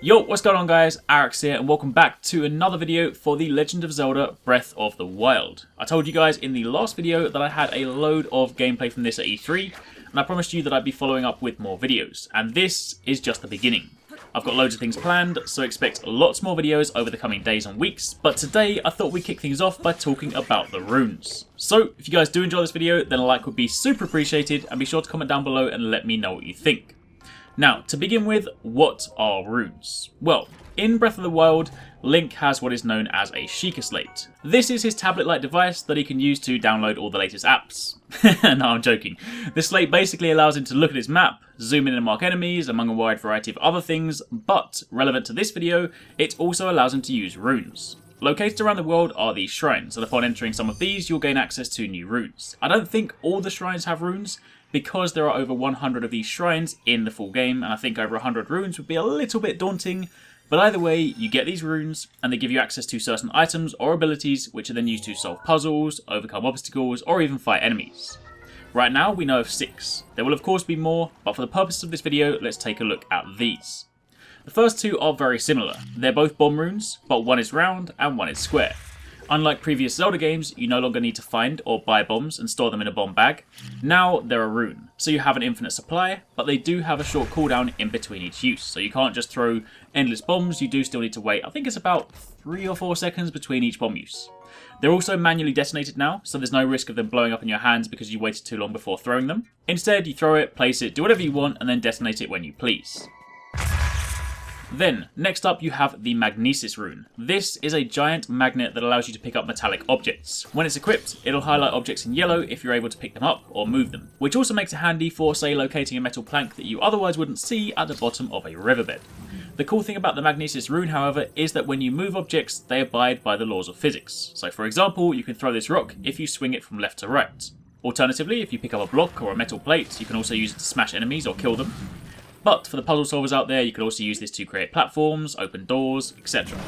Yo, what's going on guys? Arekkz here and welcome back to another video for the Legend of Zelda Breath of the Wild. I told you guys in the last video that I had a load of gameplay from this at E3 and I promised you that I'd be following up with more videos, and this is just the beginning. I've got loads of things planned, so expect lots more videos over the coming days and weeks, but today I thought we'd kick things off by talking about the runes. So if you guys do enjoy this video, then a like would be super appreciated, and be sure to comment down below and let me know what you think. Now, to begin with, what are runes? Well, in Breath of the Wild, Link has what is known as a Sheikah Slate. This is his tablet-like device that he can use to download all the latest apps. No, I'm joking. This slate basically allows him to look at his map, zoom in and mark enemies, among a wide variety of other things, but, relevant to this video, it also allows him to use runes. Located around the world are these shrines, and upon entering some of these, you'll gain access to new runes. I don't think all the shrines have runes, because there are over 100 of these shrines in the full game, and I think over 100 runes would be a little bit daunting, but either way, you get these runes, and they give you access to certain items or abilities, which are then used to solve puzzles, overcome obstacles, or even fight enemies. Right now, we know of 6. There will of course be more, but for the purpose of this video, let's take a look at these. The first two are very similar. They're both bomb runes, but one is round and one is square. Unlike previous Zelda games, you no longer need to find or buy bombs and store them in a bomb bag. Now they're a rune, so you have an infinite supply, but they do have a short cooldown in between each use, so you can't just throw endless bombs, you do still need to wait, I think it's about 3 or 4 seconds between each bomb use. They're also manually detonated now, so there's no risk of them blowing up in your hands because you waited too long before throwing them. Instead, you throw it, place it, do whatever you want, and then detonate it when you please. Then, next up you have the Magnus rune. This is a giant magnet that allows you to pick up metallic objects. When it's equipped, it'll highlight objects in yellow if you're able to pick them up or move them, which also makes it handy for, say, locating a metal plank that you otherwise wouldn't see at the bottom of a riverbed. The cool thing about the Magnus rune, however, is that when you move objects, they abide by the laws of physics. So for example, you can throw this rock if you swing it from left to right. Alternatively, if you pick up a block or a metal plate, you can also use it to smash enemies or kill them. But for the puzzle solvers out there, you could also use this to create platforms, open doors, etc.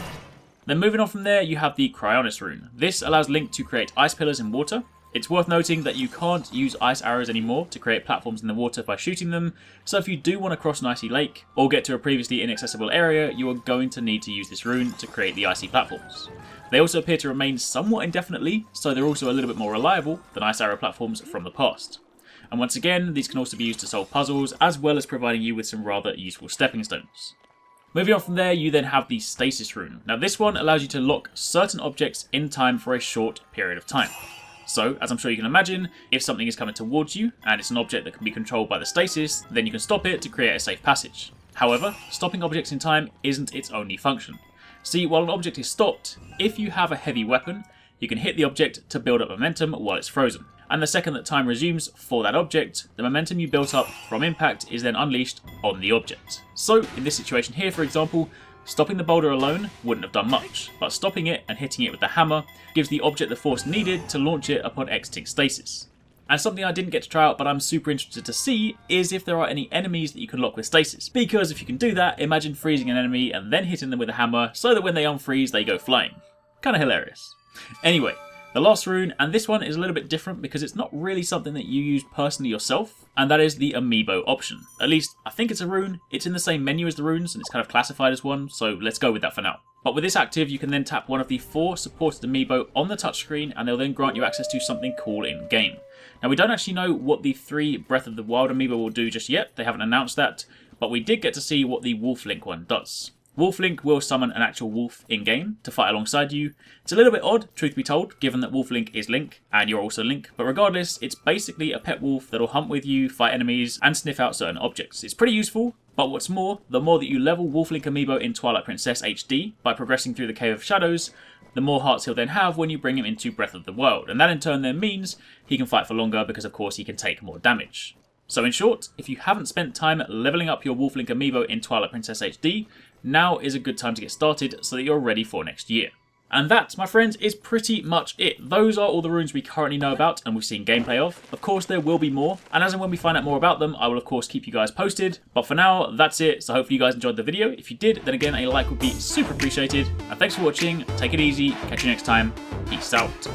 Then moving on from there, you have the Cryonis rune. This allows Link to create ice pillars in water. It's worth noting that you can't use ice arrows anymore to create platforms in the water by shooting them, so if you do want to cross an icy lake, or get to a previously inaccessible area, you are going to need to use this rune to create the icy platforms. They also appear to remain somewhat indefinitely, so they're also a little bit more reliable than ice arrow platforms from the past. And once again, these can also be used to solve puzzles, as well as providing you with some rather useful stepping stones. Moving on from there, you then have the Stasis Room. Now this one allows you to lock certain objects in time for a short period of time. So, as I'm sure you can imagine, if something is coming towards you, and it's an object that can be controlled by the stasis, then you can stop it to create a safe passage. However, stopping objects in time isn't its only function. See, while an object is stopped, if you have a heavy weapon, you can hit the object to build up momentum while it's frozen. And the second that time resumes for that object, the momentum you built up from impact is then unleashed on the object. So, in this situation here, for example, stopping the boulder alone wouldn't have done much, but stopping it and hitting it with the hammer gives the object the force needed to launch it upon exiting stasis. And something I didn't get to try out but I'm super interested to see is if there are any enemies that you can lock with stasis. Because if you can do that, imagine freezing an enemy and then hitting them with a hammer so that when they unfreeze they go flying. Kinda hilarious. Anyway, the last rune, and this one is a little bit different because it's not really something that you use personally yourself, and that is the amiibo option. At least, I think it's a rune, it's in the same menu as the runes, and it's kind of classified as one, so let's go with that for now. But with this active, you can then tap one of the 4 supported amiibo on the touchscreen, and they'll then grant you access to something cool in-game. Now, we don't actually know what the 3 Breath of the Wild amiibo will do just yet, they haven't announced that, but we did get to see what the Wolf Link one does. Wolf Link will summon an actual wolf in-game to fight alongside you. It's a little bit odd, truth be told, given that Wolf Link is Link, and you're also Link, but regardless, it's basically a pet wolf that'll hunt with you, fight enemies, and sniff out certain objects. It's pretty useful, but what's more, the more that you level Wolf Link amiibo in Twilight Princess HD by progressing through the Cave of Shadows, the more hearts he'll then have when you bring him into Breath of the Wild, and that in turn then means he can fight for longer because of course he can take more damage. So in short, if you haven't spent time leveling up your Wolf Link amiibo in Twilight Princess HD, now is a good time to get started so that you're ready for next year. And that, my friends, is pretty much it. Those are all the runes we currently know about and we've seen gameplay of. Of course, there will be more, and as and when we find out more about them, I will of course keep you guys posted. But for now, that's it, so hopefully you guys enjoyed the video. If you did, then again, a like would be super appreciated. And thanks for watching, take it easy, catch you next time, peace out.